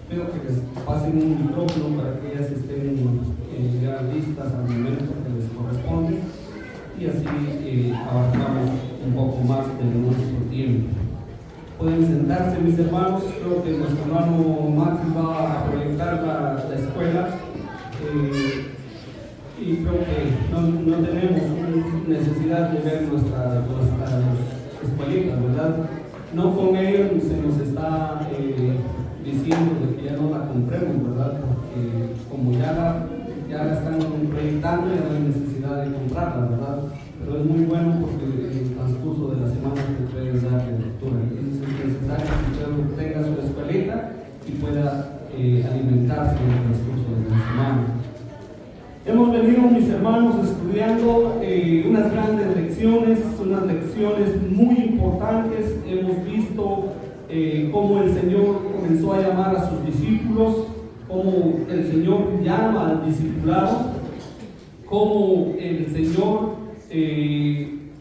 Pido que les pasen un micrófono para que ellas estén ya listas al momento que les corresponde y así abarcamos un poco más de nuestro tiempo. Pueden sentarse, mis hermanos. Creo que nuestro hermano Max va a proyectar la escuela y creo que no tenemos necesidad de ver nuestras escuelitas, ¿verdad? No con ello se nos está diciendo de que ya no la compremos, ¿verdad? Porque como ya la están proyectando, ya no hay necesidad de comprarla, ¿verdad? Pero es muy bueno porque en el transcurso de la semana se puede dar lectura. Entonces es necesario que usted tenga su escuelita y pueda alimentarse en el transcurso de la semana. Hemos venido, mis hermanos, estudiando unas grandes lecciones, unas lecciones muy importantes. Hemos visto cómo el Señor comenzó a llamar a sus discípulos, cómo el Señor llama al discipulado, cómo el Señor en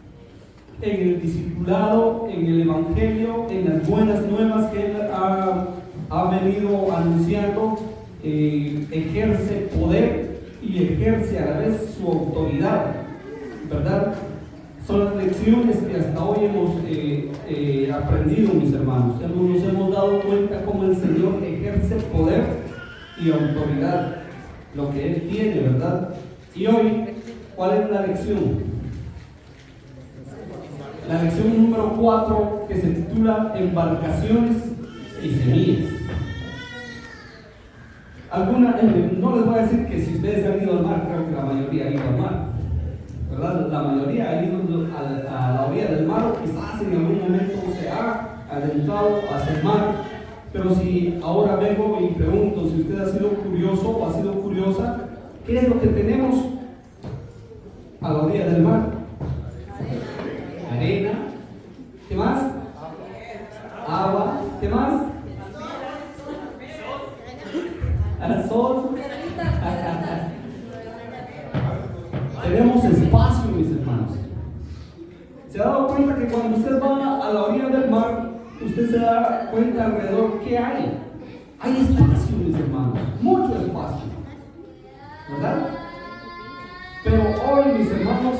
el discipulado, en el Evangelio, en las buenas nuevas que Él ha venido anunciando, ejerce poder y ejerce a la vez su autoridad, ¿verdad? Son las lecciones que hasta hoy hemos aprendido, mis hermanos. Nos hemos dado cuenta cómo el Señor ejerce poder y autoridad, lo que Él tiene, ¿verdad? Y hoy, ¿cuál es la lección? La lección número 4, que se titula Embarcaciones y semillas. No les voy a decir que si ustedes han ido al mar, creo que la mayoría ha ido al mar, ¿verdad? La mayoría ha ido a la orilla del mar, o quizás en algún momento se ha adentrado hacia el mar. Pero si ahora vengo y pregunto si usted ha sido curioso o ha sido curiosa, ¿qué es lo que tenemos a la orilla del mar? Arena. ¿Qué más? Agua. ¿Qué más? Al sol. Tenemos espacio, mis hermanos. ¿Se ha dado cuenta que cuando usted va a la orilla del mar, usted se da cuenta alrededor que hay? Hay espacio, mis hermanos, mucho espacio, ¿verdad? Pero hoy, mis hermanos,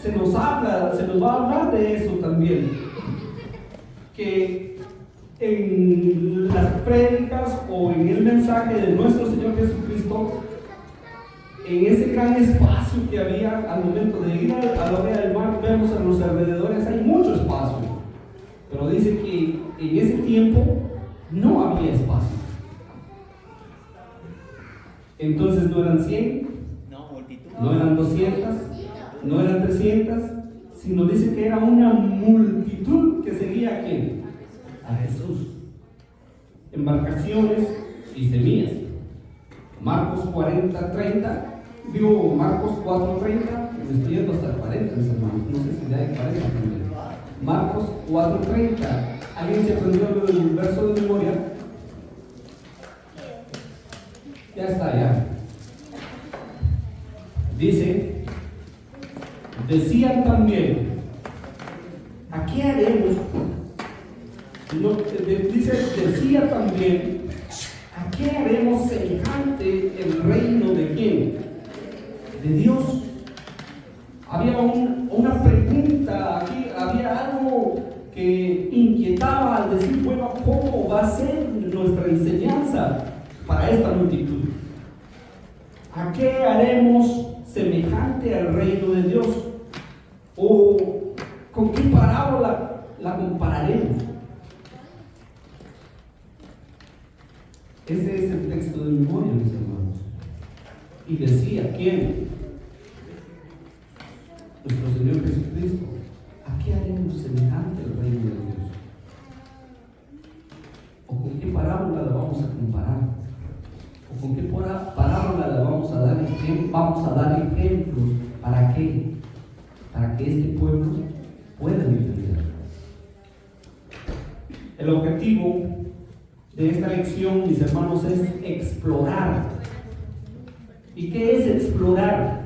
se nos va a hablar de eso también, que en las prédicas o en el mensaje de nuestro Señor Jesucristo, en ese gran espacio que había al momento de ir a la orilla del mar, vemos a los alrededores, hay mucho espacio, pero dice que en ese tiempo no había espacio. Entonces no eran 100, no eran 200, no eran 300, sino dice que era una multitud que seguía a ¿quién? A Jesús. Embarcaciones y semillas. Marcos 40:30, digo Marcos 4:30, me estoy yendo hasta el 40, mis hermanos, no sé si ya hay 40 también. Marcos 4:30, ¿alguien se aprendió el verso de memoria? Ya está, ya. Dice, decían también, ¿a qué haremos? No, decía también, ¿a qué haremos semejante el reino de quién? De Dios. Había una pregunta aquí, había algo que inquietaba al decir, bueno, ¿cómo va a ser nuestra enseñanza para esta multitud? ¿A qué haremos semejante al reino de Dios? ¿O con qué parábola la compararemos? Ese es el texto de memoria, mis hermanos. Y decía, ¿quién? Nuestro Señor Jesucristo. ¿A qué haremos semejante al reino de Dios? ¿O con qué parábola la vamos a comparar? ¿O con qué parábola la vamos a dar ejemplos? Vamos a dar ejemplos. ¿Para qué? Para que este pueblo pueda entender. El objetivo de esta lección, mis hermanos, es explorar. ¿Y qué es explorar?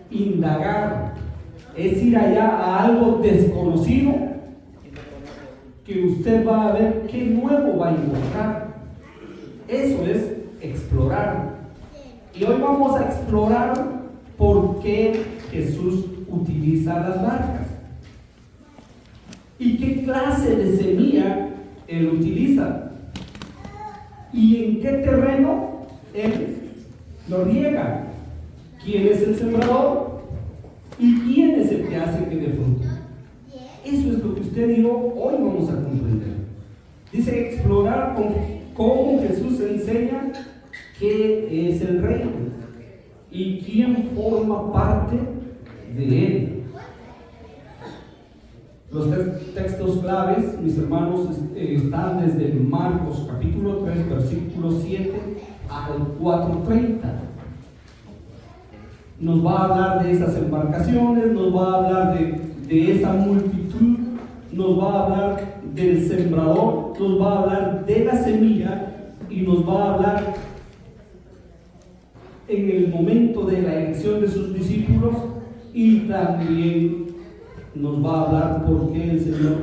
Indagar. Es ir allá a algo desconocido que usted va a ver qué nuevo va a encontrar. Eso es explorar. Y hoy vamos a explorar por qué Jesús utiliza las barcas y qué clase de semilla Él utiliza y en qué terreno Él lo riega, quién es el sembrador y quién es el que hace que dé fruto. Eso es lo que usted y yo hoy vamos a comprender. Dice explorar cómo Jesús enseña qué es el reino y quién forma parte de él. Los textos claves, mis hermanos, están desde Marcos capítulo 3, versículo 7 al 4:30. Nos va a hablar de esas embarcaciones, nos va a hablar de esa multitud, nos va a hablar del sembrador, nos va a hablar de la semilla y nos va a hablar en el momento de la elección de sus discípulos y también nos va a hablar por qué el Señor,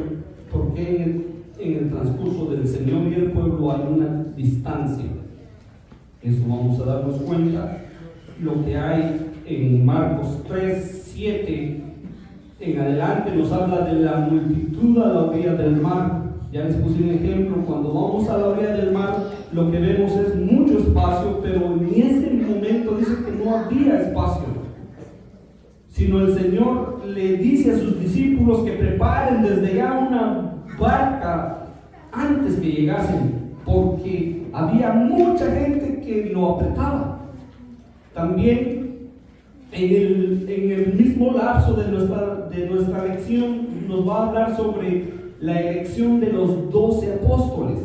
por qué en el transcurso del Señor y el pueblo hay una distancia. Eso vamos a darnos cuenta. Lo que hay en Marcos 3, 7 en adelante nos habla de la multitud a la orilla del mar. Ya les puse un ejemplo. Cuando vamos a la orilla del mar, lo que vemos es mucho espacio, pero en ese momento dice que no había espacio, sino el Señor le dice a sus discípulos que preparen desde ya una barca antes que llegasen, porque había mucha gente que lo apretaba. También en el mismo lapso de nuestra lección nos va a hablar sobre la elección de los 12 apóstoles.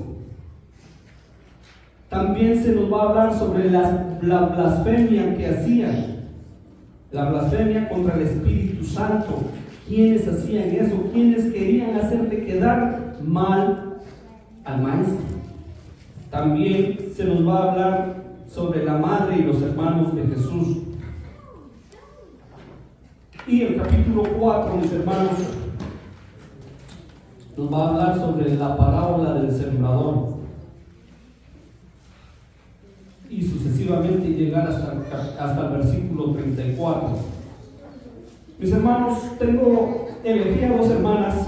También se nos va a hablar sobre la blasfemia que hacían, la blasfemia contra el Espíritu Santo. ¿Quiénes hacían eso? ¿Quiénes querían hacerle quedar mal al maestro? También se nos va a hablar sobre la madre y los hermanos de Jesús. Y el capítulo 4, mis hermanos, nos va a hablar sobre la parábola del sembrador y sucesivamente llegar hasta el versículo 34. Mis hermanos, elegí a 2 hermanas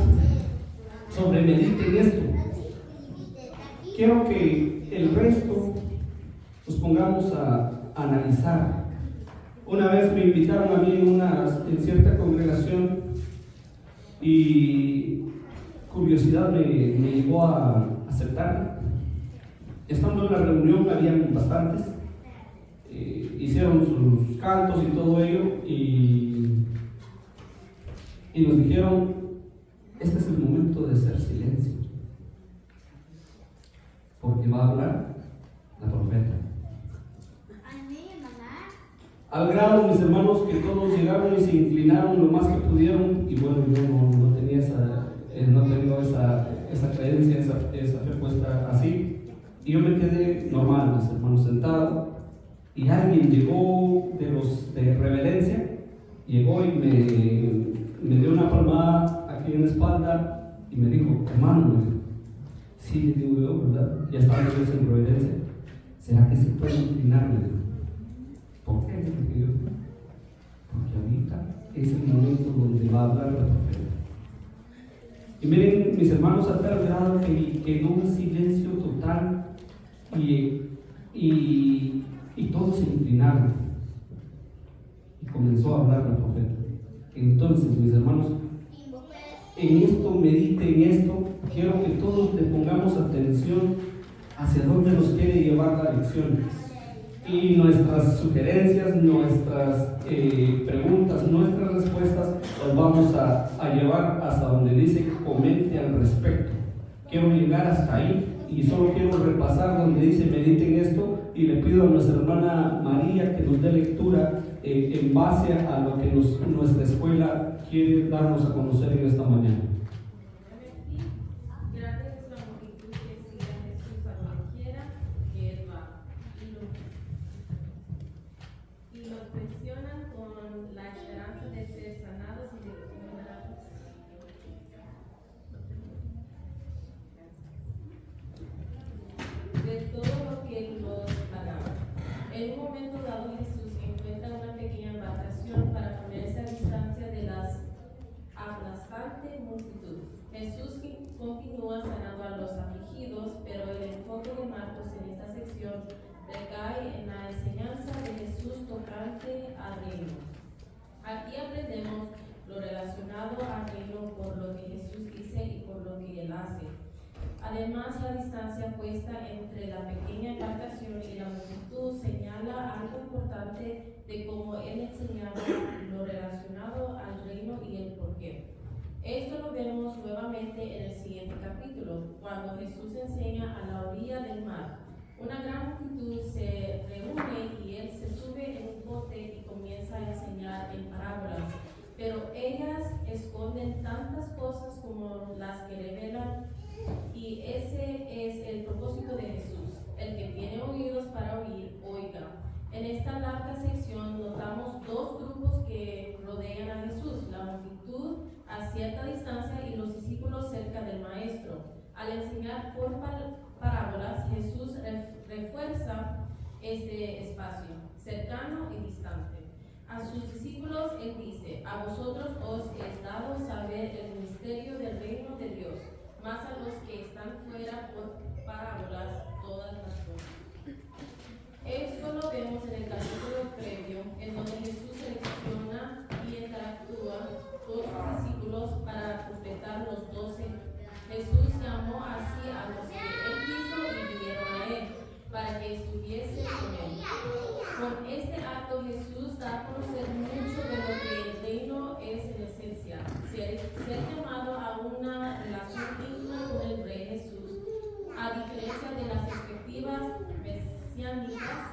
sobre mediten esto. Quiero que el resto nos pongamos a analizar. Una vez me invitaron a mí en cierta congregación y curiosidad me llevó a aceptar. Estando en la reunión habían bastantes, hicieron sus cantos y todo ello y nos dijeron: este es el momento de hacer silencio, porque va a hablar la profeta. Al grado, mis hermanos, que todos llegaron y se inclinaron lo más que pudieron. Y bueno, yo no tenía no tengo esa creencia, esa fe puesta así. Y yo me quedé normal, mis hermanos, sentado. Y alguien llegó de reverencia, llegó y me dio una palmada aquí en la espalda y me dijo: hermano, sí, le digo yo, ¿verdad? Ya estaba yo en reverencia. ¿Será que se puede inclinar? Me dijo. ¿Por qué? Porque ahorita es el momento donde va a hablar la profeta. Y miren, mis hermanos, a tal grado que quedó un silencio total y todos se inclinaron y comenzó a hablar la profeta. Entonces, mis hermanos, en esto, medite en esto. Quiero que todos le pongamos atención hacia dónde nos quiere llevar la lección. Y nuestras sugerencias, nuestras preguntas, nuestras respuestas las vamos a llevar hasta donde dice comente al respecto. Quiero llegar hasta ahí y solo quiero repasar donde dice mediten esto, y le pido a nuestra hermana María que nos dé lectura en base a lo que nuestra escuela quiere darnos a conocer en esta mañana. En un momento dado, Jesús encuentra una pequeña embarcación para ponerse a distancia de la aplastante multitud. Jesús continúa sanando a los afligidos, pero el enfoque de Marcos en esta sección recae en la enseñanza de Jesús tocante al reino. Aquí aprendemos lo relacionado al reino por lo que Jesús dice y por lo que Él hace. Además, la distancia puesta entre la pequeña embarcación y la multitud señala algo importante de cómo Él enseñaba lo relacionado al reino y el porqué. Esto lo vemos nuevamente en el siguiente capítulo, cuando Jesús enseña a la orilla del mar. Una gran multitud se reúne y Él se sube en un bote y comienza a enseñar en parábolas. Pero ellas esconden tantas cosas como las que revelan, y ese es el propósito de Jesús. El que tiene oídos para oír, oiga. En esta larga sección notamos dos grupos que rodean a Jesús, la multitud a cierta distancia y los discípulos cerca del Maestro. Al enseñar por parábolas, Jesús refuerza este espacio, cercano y distante. A sus discípulos Él dice: a vosotros os es dado saber el misterio del reino de Dios, más a los que están fuera por parábolas todas las cosas. Esto lo vemos en el capítulo previo, en donde Jesús selecciona y interactúa con sus discípulos para completar los 12. Jesús llamó así a los que Él quiso y vinieron a Él, para que estuviesen con Él. Con este acto Jesús da a conocer mucho de lo que el reino es en esencia, ser llamado a una relación íntima con el Rey Jesús, a diferencia de las expectativas mesiánicas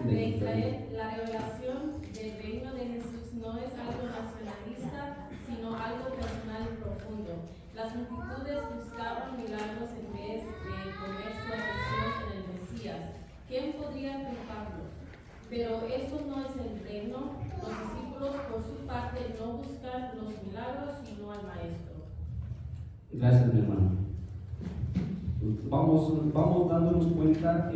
de Israel. La revelación del reino de Jesús no es algo nacionalista, sino algo personal y profundo. Las multitudes buscaban milagros en vez de poner su atención en el Mesías. ¿Quién podría culparlos? Pero eso no es el reino. Los discípulos, por su parte, no buscan los milagros, sino al Maestro. Gracias, mi hermano. Vamos dándonos cuenta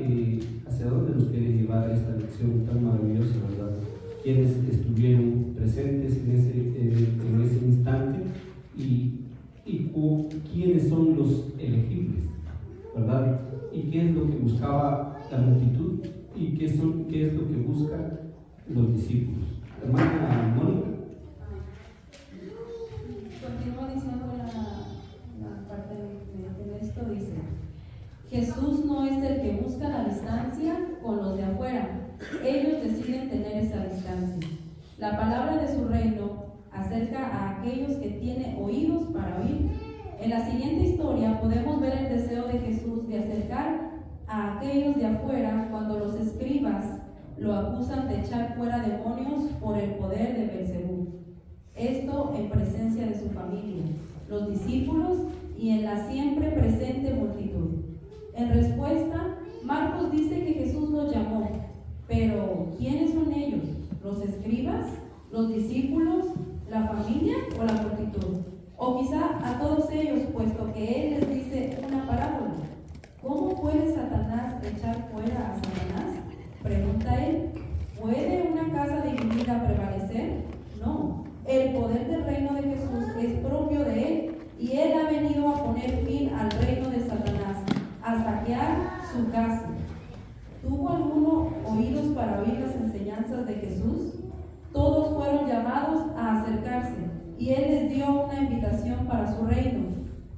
hacia dónde nos quiere llevar esta lección tan maravillosa, ¿verdad? Quienes estuvieron presentes en ese instante y quiénes son los elegibles, ¿verdad? Y qué es lo que buscaba la multitud y qué es lo que buscan los discípulos. Hermana Mónica. Continúa diciendo la parte de esto, dice: Jesús no es el que busca la distancia con los de afuera, ellos deciden tener esa distancia. La palabra de su reino acerca a aquellos que tienen oídos para oír. En la siguiente historia podemos ver el deseo de Jesús de acercar a aquellos de afuera cuando los escribas lo acusan de echar fuera demonios por el poder de Beelzebú. Esto en presencia de su familia, los discípulos y en la siempre presente multitud. En respuesta, Marcos dice que Jesús los llamó, pero ¿quiénes son ellos? ¿Los escribas? ¿Los discípulos? ¿La familia o la multitud? O quizá a todos ellos, puesto que Él les dice una parábola. ¿Cómo puede Satanás echar fuera a Satanás? Pregunta Él. ¿Puede una casa dividida prevalecer? No. El poder del reino de Jesús es propio de Él, y Él ha venido a poner fin al reino de Satanás, a saquear su casa. ¿Tuvo alguno oídos para oír las enseñanzas de Jesús? Todos fueron llamados a acercarse, y Él les dio una invitación para su reino.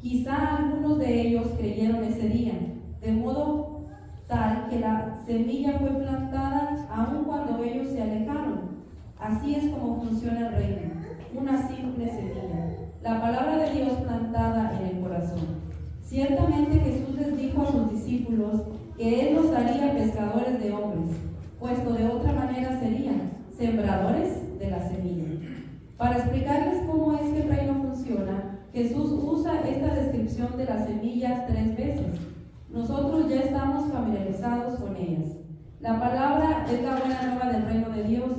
Quizá algunos de ellos creyeron ese día, de modo tal que la semilla fue plantada aun cuando ellos se alejaron. Así es como funciona el reino, una simple semilla, la palabra de Dios plantada en el corazón. Ciertamente Jesús les dijo a sus discípulos que Él los haría pescadores de hombres, puesto de otra manera serían sembradores de la semilla. Para explicarles cómo es que el reino funciona, Jesús usa esta descripción de las semillas 3 veces. Nosotros ya estamos familiarizados con ellas. La palabra es la buena nueva del reino de Dios,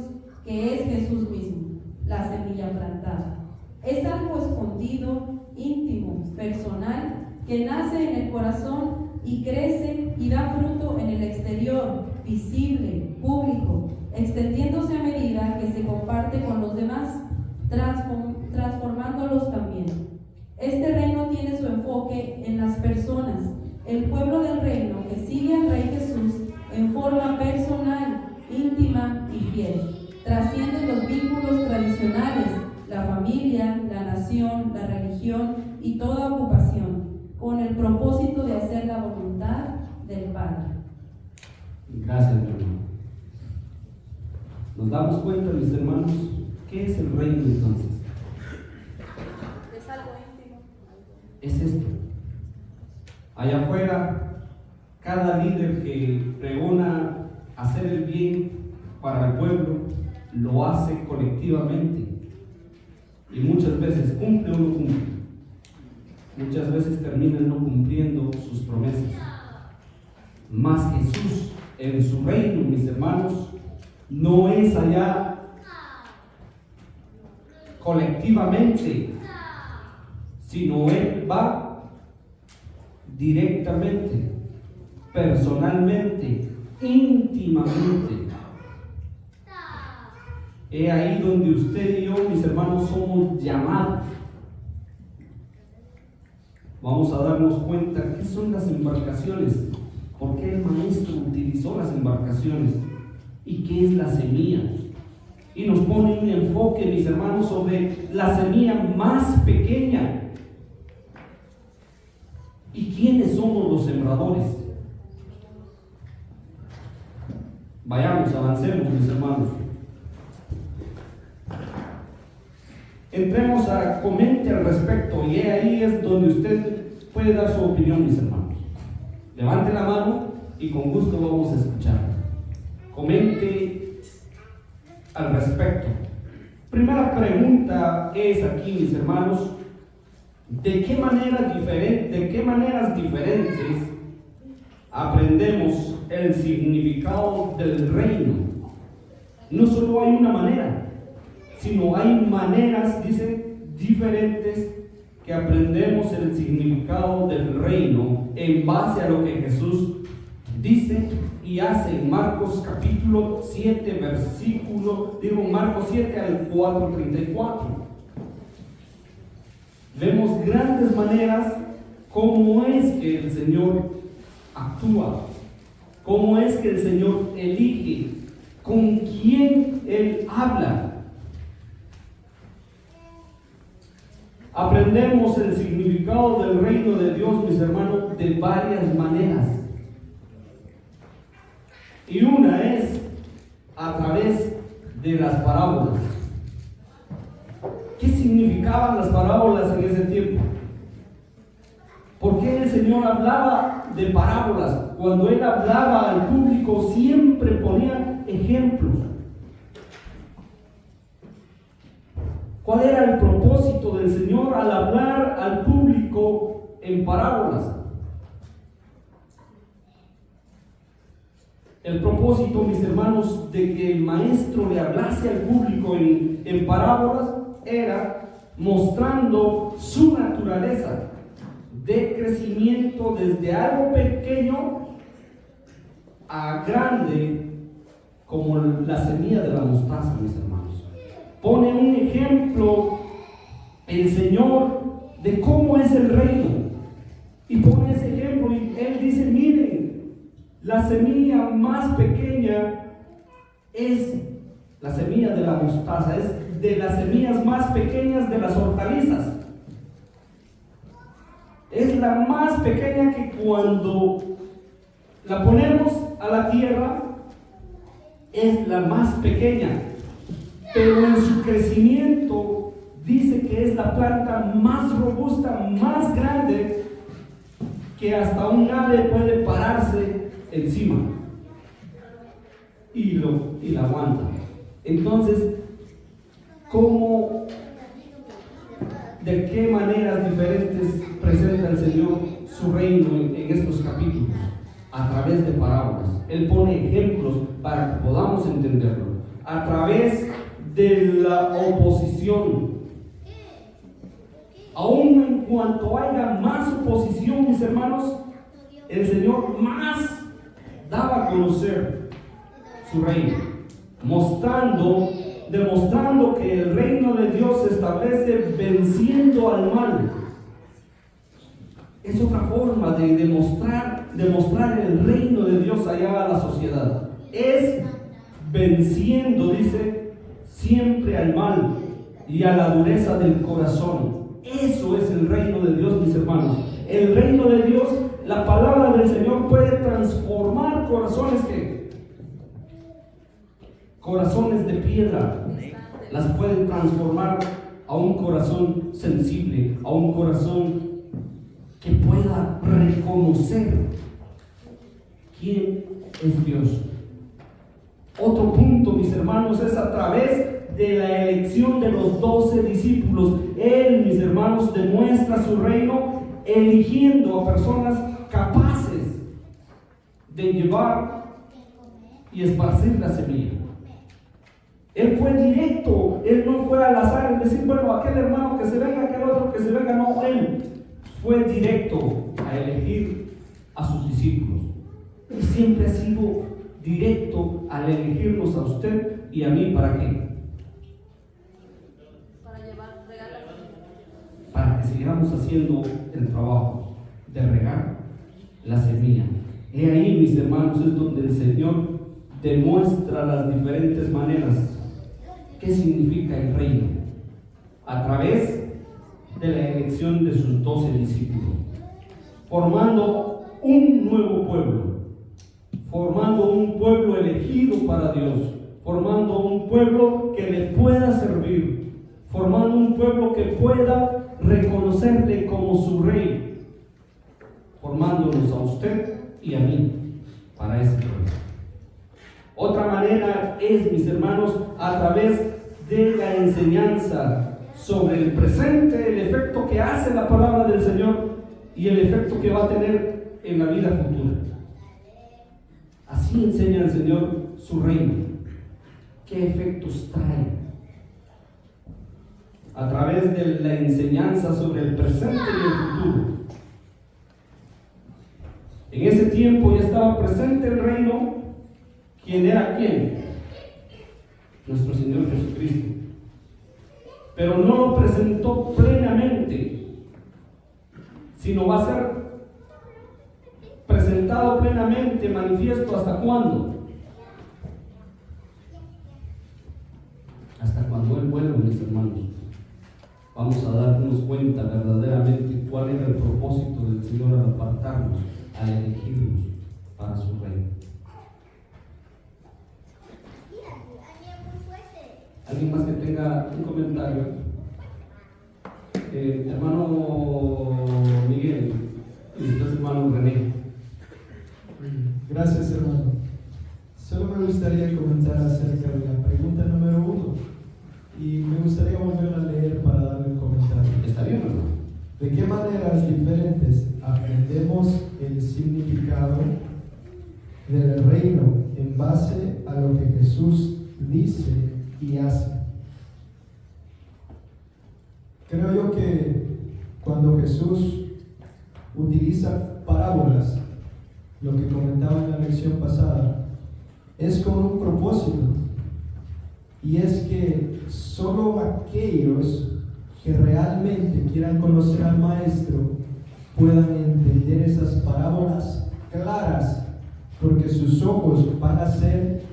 que es Jesús mismo, la semilla plantada. Es algo escondido, íntimo, personal, que nace en el corazón y crece y da fruto visible, público, extendiéndose a medida que se comparte con los demás, transformándolos también. Este reino tiene su enfoque en las personas. El pueblo del reino que sigue al Rey Jesús en forma personal, íntima y fiel. Trasciende los vínculos tradicionales, la familia, la nación, la religión y toda ocupación, con el propósito de hacer la voluntad del Padre. Gracias, mi hermano. Nos damos cuenta, mis hermanos, ¿qué es el reino entonces? Es algo íntimo. Es esto. Allá afuera, cada líder que pregona hacer el bien para el pueblo, lo hace colectivamente. Y muchas veces cumple o no cumple. Muchas veces terminan no cumpliendo sus promesas. Mas Jesús, en su reino, mis hermanos, no es allá colectivamente, sino Él va directamente, personalmente, íntimamente. Es ahí donde usted y yo, mis hermanos, somos llamados. Vamos a darnos cuenta qué son las embarcaciones, por qué el maestro utilizó las embarcaciones y qué es la semilla. Y nos pone un enfoque, mis hermanos, sobre la semilla más pequeña. ¿Y quiénes somos los sembradores? Vayamos, avancemos, mis hermanos. Entremos a comente al respecto, y ahí es donde usted puede dar su opinión, mis hermanos. Levante la mano y con gusto vamos a escuchar. Comente al respecto. Primera pregunta es aquí, mis hermanos, ¿de qué maneras diferentes aprendemos el significado del reino? No solo hay una manera, sino hay maneras, dice, diferentes que aprendemos el significado del reino en base a lo que Jesús dice y hace en Marcos capítulo 7, Marcos 7 al 4:34. Vemos grandes maneras cómo es que el Señor actúa, cómo es que el Señor elige, con quién Él habla. Aprendemos el significado del reino de Dios, mis hermanos, de varias maneras. Y una es a través de las parábolas. ¿Qué significaban las parábolas en ese tiempo? ¿Por qué el Señor hablaba de parábolas? Cuando Él hablaba al público siempre ponía ejemplos. ¿Cuál era el propósito del Señor al hablar al público en parábolas? El propósito, mis hermanos, de que el maestro le hablase al público en parábolas era mostrando su naturaleza de crecimiento desde algo pequeño a grande, como la semilla de la mostaza, mis hermanos. Pone un ejemplo el Señor de cómo es el reino, y pone ese ejemplo y Él dice: miren, la semilla más pequeña es la semilla de la mostaza, es de las semillas más pequeñas de las hortalizas. Es la más pequeña que cuando la ponemos a la tierra es la más pequeña, pero en su crecimiento dice que es la planta más robusta, más grande, que hasta un ave puede pararse encima y la aguanta. Entonces, de qué maneras diferentes presenta el Señor su reino en estos capítulos? A través de parábolas. Él pone ejemplos para que podamos entenderlo. A través de la oposición. Aún en cuanto haya más oposición, mis hermanos, el Señor más daba a conocer su reino, demostrando que el reino de Dios se establece venciendo al mal. Es otra forma de demostrar el reino de Dios allá a la sociedad. Es venciendo, dice, siempre al mal y a la dureza del corazón. Eso es el reino de Dios, mis hermanos. El reino de Dios, la palabra del Señor puede transformar corazones corazones de piedra. Las puede transformar a un corazón sensible, a un corazón que pueda reconocer quién es Dios. Otro punto, mis hermanos, es a través de la elección de los 12 discípulos. Él, mis hermanos, demuestra su reino eligiendo a personas capaces de llevar y esparcir la semilla. Él fue directo, él no fue al azar en decir, bueno, aquel hermano que se venga, aquel otro que se venga. No, él fue directo a elegir a sus discípulos. Y siempre ha sido directo al elegirnos a usted y a mí. ¿Para qué? Para que sigamos haciendo el trabajo de regar la semilla. He ahí, mis hermanos, es donde el Señor demuestra las diferentes maneras. ¿Qué significa el reino? A través de la elección de sus 12 discípulos, formando un nuevo pueblo, formando un pueblo elegido para Dios, formando un pueblo que le pueda servir, formando un pueblo que pueda reconocerle como su rey, formándonos a usted y a mí para ese pueblo. Otra manera es, mis hermanos, a través de la enseñanza sobre el presente, el efecto que hace la palabra del Señor y el efecto que va a tener en la vida futura. Así enseña el Señor su reino. ¿Qué efectos trae? A través de la enseñanza sobre el presente y el futuro. En ese tiempo ya estaba presente el reino. ¿Quién era quién? Nuestro Señor Jesucristo. Pero no lo presentó plenamente, sino va a ser presentado plenamente, manifiesto. ¿Hasta cuándo? Hasta cuando Él vuelva, mis hermanos. Vamos a darnos cuenta verdaderamente cuál era el propósito del Señor al apartarnos, al elegirnos para su reino. ¿Alguien más que tenga un comentario? Hermano Miguel y después hermano René. Gracias, hermano. Solo me gustaría comentar acerca de la pregunta número 1 y me gustaría volver a leer para darle un comentario. ¿Está bien, hermano? ¿De qué maneras diferentes aprendemos el significado del reino en base a lo que Jesús dice y hace? Creo yo que cuando Jesús utiliza parábolas, lo que comentaba en la lección pasada, es con un propósito, y es que solo aquellos que realmente quieran conocer al Maestro puedan entender esas parábolas claras, porque sus ojos van a ser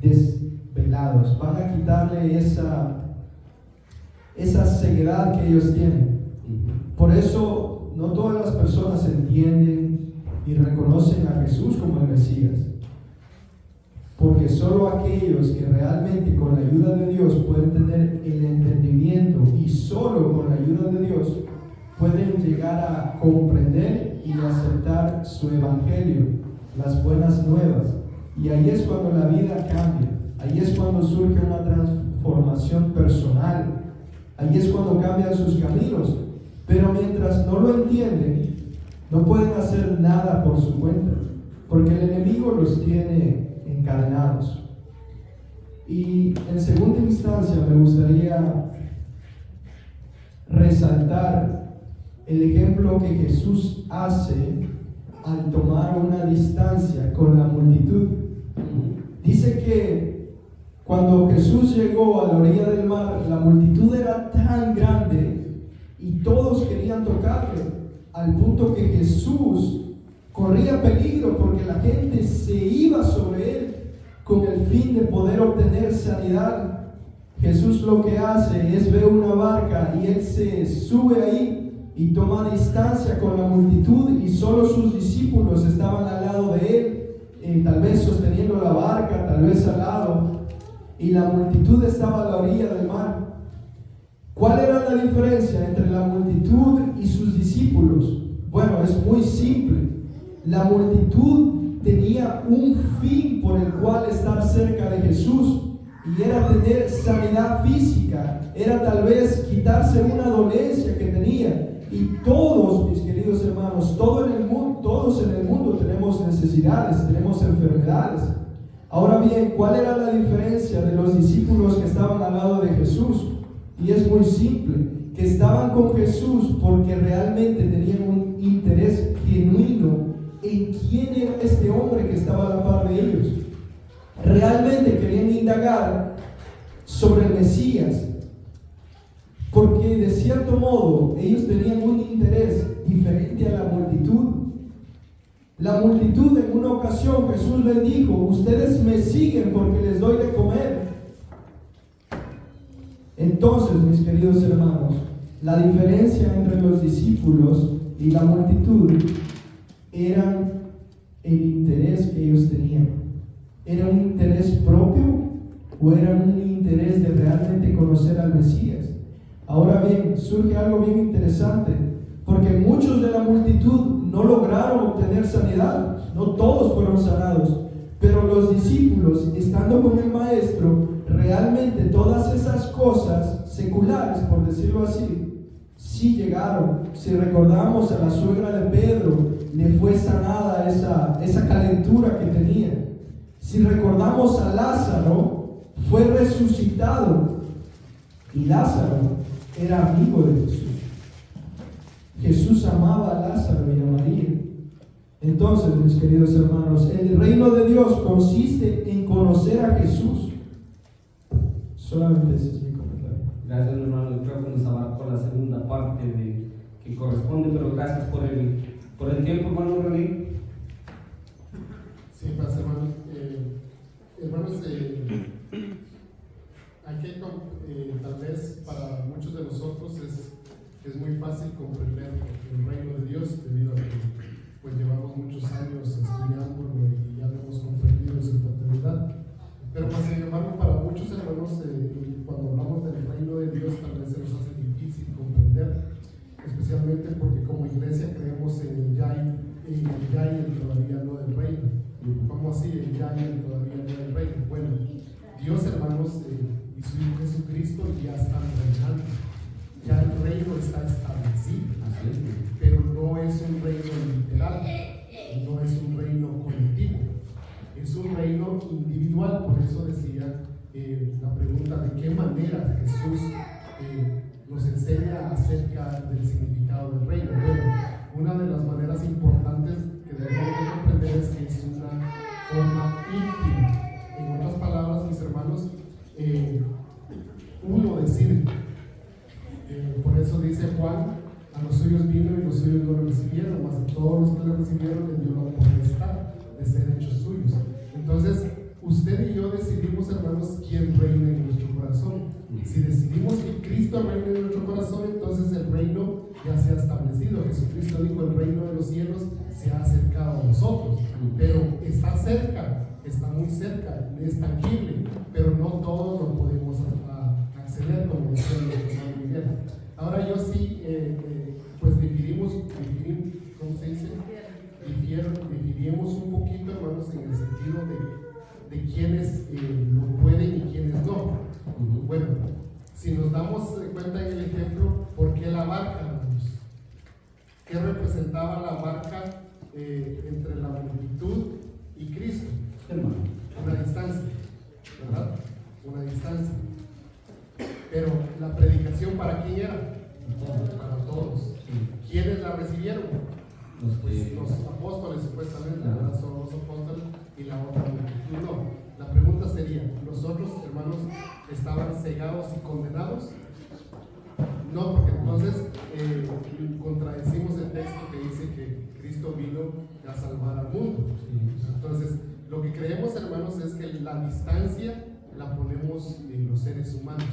desvelados, van a quitarle esa ceguedad que ellos tienen. Por eso no todas las personas entienden y reconocen a Jesús como el Mesías, porque solo aquellos que realmente con la ayuda de Dios pueden tener el entendimiento, y solo con la ayuda de Dios pueden llegar a comprender y aceptar su evangelio, las buenas nuevas. Y ahí es cuando la vida cambia, ahí es cuando surge una transformación personal, ahí es cuando cambian sus caminos. Pero mientras no lo entienden, no pueden hacer nada por su cuenta, porque el enemigo los tiene encadenados. Y en segunda instancia me gustaría resaltar el ejemplo que Jesús hace al tomar una distancia con la multitud. Dice que cuando Jesús llegó a la orilla del mar, la multitud era tan grande y todos querían tocarle, al punto que Jesús corría peligro porque la gente se iba sobre él con el fin de poder obtener sanidad. Jesús lo que hace es ver una barca y él se sube ahí y toma distancia con la multitud, y solo sus discípulos estaban al lado de él, tal vez sosteniendo la barca, tal vez al lado, y la multitud estaba a la orilla del mar. ¿Cuál era la diferencia entre la multitud y sus discípulos? Bueno, es muy simple. La multitud tenía un fin por el cual estar cerca de Jesús, y era tener sanidad física, era tal vez quitarse una dolencia que tenía. Y todos, mis queridos hermanos, todos en el mundo tenemos necesidades, tenemos enfermedades. Ahora bien, ¿cuál era la diferencia de los discípulos que estaban al lado de Jesús? Y es muy simple, que estaban con Jesús porque realmente tenían un interés genuino en quién era este hombre que estaba a la par de ellos. Realmente querían indagar sobre el Mesías, porque de cierto modo ellos tenían un interés diferente a la multitud. La multitud, en una ocasión Jesús les dijo: ustedes me siguen porque les doy de comer. Entonces, mis queridos hermanos, la diferencia entre los discípulos y la multitud era el interés que ellos tenían. ¿Era un interés propio o era un interés de realmente conocer al Mesías? Ahora bien, surge algo bien interesante, porque muchos de la multitud no lograron obtener sanidad, no todos fueron sanados, pero los discípulos, estando con el Maestro, realmente todas esas cosas seculares, por decirlo así, sí llegaron. Si recordamos, a la suegra de Pedro le fue sanada esa calentura que tenía. Si recordamos, a Lázaro fue resucitado, y Lázaro era amigo de Jesús. Jesús amaba a Lázaro y a María. Entonces, mis queridos hermanos, el reino de Dios consiste en conocer a Jesús. Solamente ese es mi comentario. Gracias, hermano. Yo creo que nos abarcó la segunda parte que corresponde, pero gracias por el tiempo, hermano René. Sí, paz, hermanos. Hermanos, aquí tal vez para muchos de nosotros es muy fácil comprender el reino de Dios, debido a que pues llevamos muchos años estudiándolo y ya lo hemos comprendido en su totalidad. Pero sin embargo, para muchos hermanos, cuando hablamos del reino de Dios, tal vez se nos hace difícil comprender, especialmente porque como iglesia creemos en el ya y el todavía no del reino. ¿Cómo así? El ya y el todavía no del reino. Bueno, Dios, hermanos, y su Hijo Jesucristo ya están reinando. Ya el reino está establecido, pero no es un reino literal, no es un reino colectivo, es un reino individual. Por eso decía la pregunta: ¿de qué manera Jesús nos enseña acerca del significado del reino? Bueno, una de las maneras importantes que debemos de comprender es que es una forma íntima. En otras palabras, mis hermanos, uno decide. Por eso dice Juan: a los suyos vino y los suyos no lo recibieron, mas a todos los que lo recibieron les dio la potestad de ser hechos suyos. Entonces, usted y yo decidimos, hermanos, quién reina en nuestro corazón. Si decidimos que Cristo reina en nuestro corazón, entonces el reino ya se ha establecido. Jesucristo dijo: el reino de los cielos se ha acercado a nosotros. Pero está cerca, está muy cerca, es tangible, pero no todos lo podemos acceder, como decía el hermano Miguel. Ahora yo sí, pues dividimos, ¿cómo se dice? Dividimos un poquito, hermanos, en el sentido de quiénes lo pueden y quiénes no. Bueno, si nos damos cuenta en el ejemplo, ¿por qué la barca, hermanos? ¿Qué representaba la barca entre la multitud y Cristo? Una distancia, ¿verdad? Una distancia. Pero la predicación, ¿para quién era? Para todos. ¿Quiénes la recibieron? Pues los apóstoles, supuestamente, ¿verdad? Son los apóstoles, y la otra multitud no. La pregunta sería, ¿nosotros, hermanos, estaban cegados y condenados? No, porque entonces contradecimos el texto que dice que Cristo vino a salvar al mundo. Entonces, lo que creemos, hermanos, es que la distancia la ponemos en los seres humanos.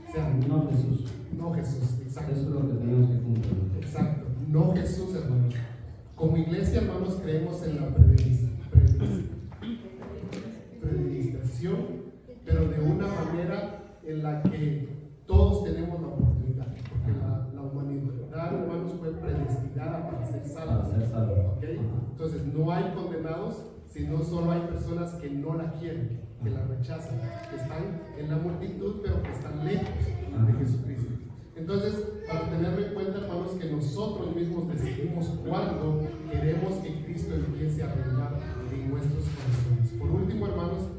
O sea, No Jesús. no Jesús, exacto. Eso es lo que tenemos que cumplir. Exacto, no Jesús, hermanos. Como iglesia, hermanos, creemos en la predicación, pero de una manera en la que todos tenemos la oportunidad, porque la humanidad, hermanos, fue predestinada para ser salva. Para ser salvo. ¿Okay? Entonces, no hay condenados, sino solo hay personas que no la quieren, que la rechazan, que están en la multitud, pero que están lejos de Jesucristo. Entonces, para tenerlo en cuenta, hermanos, que nosotros mismos decidimos cuándo queremos que Cristo empiece a reinar en nuestros corazones. Por último, hermanos,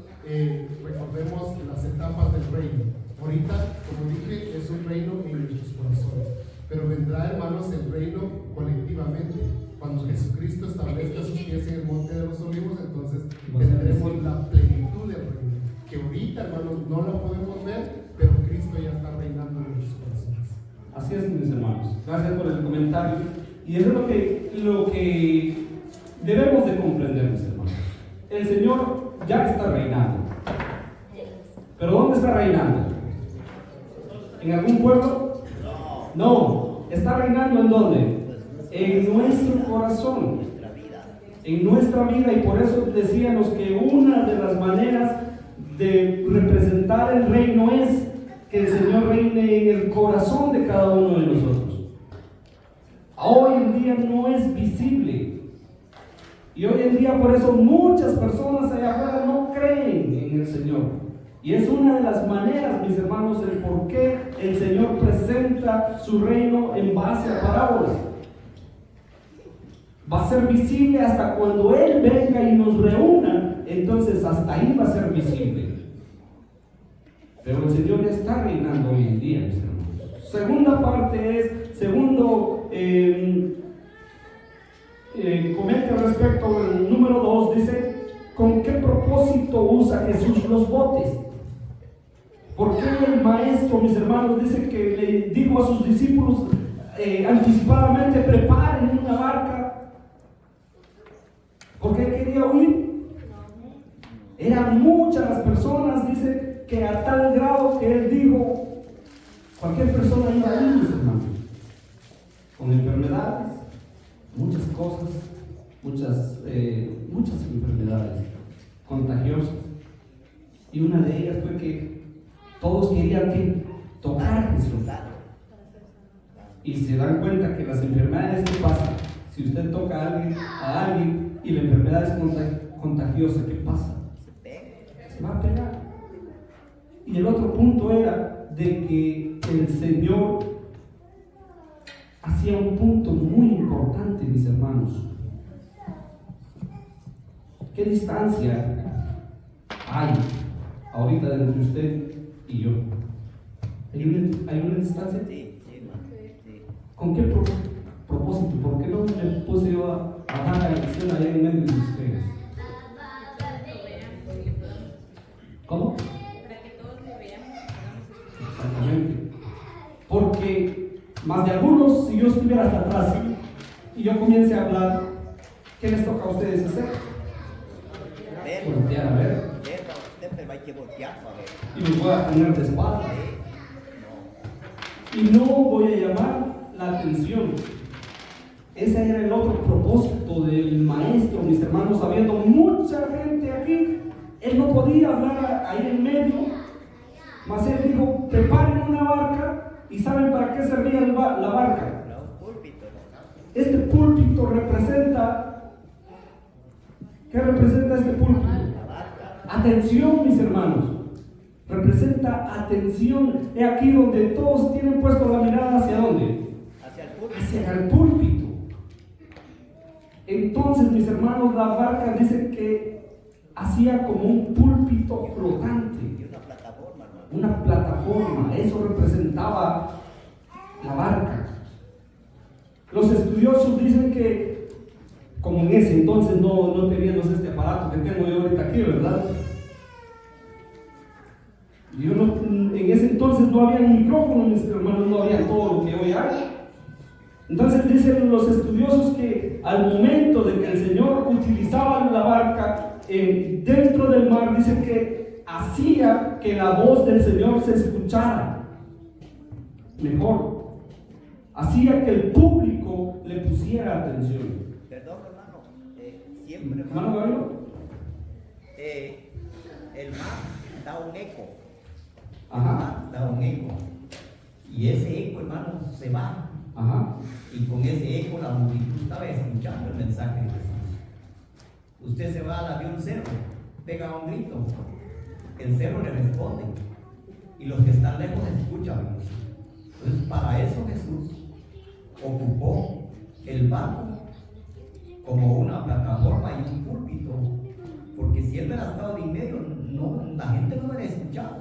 recordemos las etapas del reino. Ahorita, como dije, es un reino en nuestros corazones, pero vendrá, hermanos, el reino colectivamente. Cuando Jesucristo establezca sus pies en el monte de los olivos, entonces tendremos la plenitud del reino, que ahorita, hermanos, no la podemos ver, pero Cristo ya está reinando en nuestros corazones. Así es, mis hermanos. Gracias por el comentario. Y eso es lo que debemos de comprender, mis hermanos. El Señor ya está reinando. ¿Pero dónde está reinando? ¿En algún pueblo? No. ¿Está reinando en dónde? En nuestro corazón, en nuestra vida. Y por eso decíamos que una de las maneras de representar el reino es que el Señor reine en el corazón de cada uno de nosotros. Hoy en día no es visible, y hoy en día por eso muchas personas allá afuera no creen en el Señor. Y es una de las maneras, mis hermanos, el por qué el Señor presenta su reino en base a parábolas. Va a ser visible hasta cuando Él venga y nos reúna, entonces hasta ahí va a ser visible. Pero el Señor ya está reinando hoy en día, mis hermanos. Segunda parte es, comenta respecto al número 2, dice, ¿con qué propósito usa Jesús los botes? ¿Por qué el maestro, mis hermanos, dice que le dijo a sus discípulos anticipadamente, preparen una barca? ¿Por qué quería huir? Eran muchas las personas, dice, que a tal grado que él dijo, cualquier persona iba a ir, mis hermanos, con enfermedades, muchas cosas, muchas enfermedades contagiosas. Y una de ellas fue que todos querían que tocar a Jesús. Y se dan cuenta que las enfermedades, ¿qué pasa? Si usted toca a alguien y la enfermedad es contagiosa, ¿qué pasa? Se va a pegar. Y el otro punto era de que el Señor hacía un punto muy importante, mis hermanos. ¿Qué distancia hay ahorita entre usted y yo? ¿Hay una distancia? Sí. ¿Con qué propósito? ¿Por qué no me puse yo a dar la lección allá en medio de ustedes? ¿Cómo? Para que todos lo veamos. Exactamente. Porque más de algunos, si yo estuviera hasta atrás y yo comience a hablar, ¿qué les toca a ustedes hacer? Voltear a ver. Siempre hay que voltear a ver. Y me voy a poner de espaldas. Y no voy a llamar la atención. Ese era el otro propósito del maestro, mis hermanos, habiendo mucha gente aquí. Él no podía hablar ahí en medio, mas él dijo, preparen una barca. ¿Y saben para qué servía la barca? Este púlpito representa, ¿qué representa este púlpito? Atención, mis hermanos. Representa atención. He aquí donde todos tienen puesto la mirada, ¿hacia dónde? Hacia el púlpito. Entonces, mis hermanos, la barca dice que hacía como un púlpito flotante. Una plataforma. Eso representaba la barca. Los estudiosos dicen que, como en ese entonces no teníamos este aparato que tengo yo ahorita aquí, ¿verdad? En ese entonces no había micrófono, mis hermanos, no había todo lo que hoy hay. Entonces dicen los estudiosos que al momento de que el Señor utilizaba la barca dentro del mar, dice que hacía que la voz del Señor se escuchara mejor, hacía que el público le pusiera atención. Perdón, hermano, siempre, Hermano hermano, Gabriel. el mar da un eco. Ajá. El mar da un eco. Y ese eco, hermano, se va. Ajá. Y con ese eco la multitud estaba escuchando el mensaje de Jesús. Usted se va a la de un cerro, pega un grito, el cerro le responde. Y los que están lejos escuchan. Entonces, para eso Jesús ocupó el barco como una plataforma y un púlpito, porque si él hubiera estado de en medio, la gente no hubiera escuchado.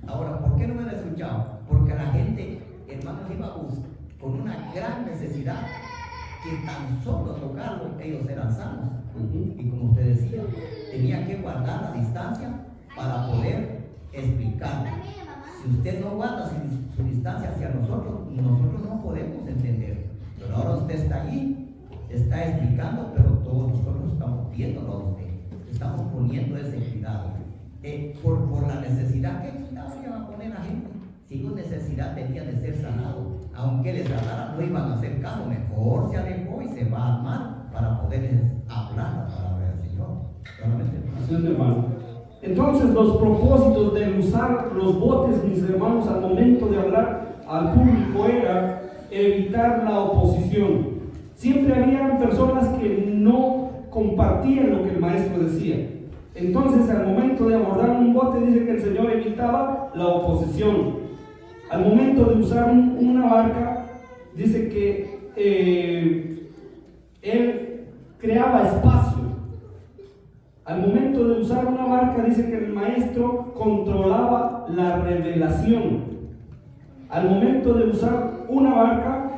Ahora, ¿por qué no hubiera escuchado? Porque la gente, hermanos, iba con una gran necesidad, que tan solo tocarlo ellos eran sanos. Y como usted decía, tenía que guardar la distancia para poder explicar. Si usted no guarda su distancia hacia nosotros no podemos entender. Pero ahora usted está allí, está explicando, pero todos nosotros estamos viéndolo a usted. Estamos poniendo ese cuidado. Por la necesidad que iban a poner a la gente. Si una necesidad tenía de ser sanado, aunque les sanara, no iban a hacer caso. Mejor se alejó y se va al mar para poder hablar la palabra del Señor. Solamente. Así es, hermano. Entonces, los propósitos de usar los botes, mis hermanos, al momento de hablar al público era evitar la oposición. Siempre habían personas que no compartían lo que el maestro decía. Entonces, al momento de abordar un bote, dice que el Señor evitaba la oposición. Al momento de usar una barca, dice que Él creaba espacio. Al momento de usar una barca, dice que el maestro controlaba la revelación. Al momento de usar una barca,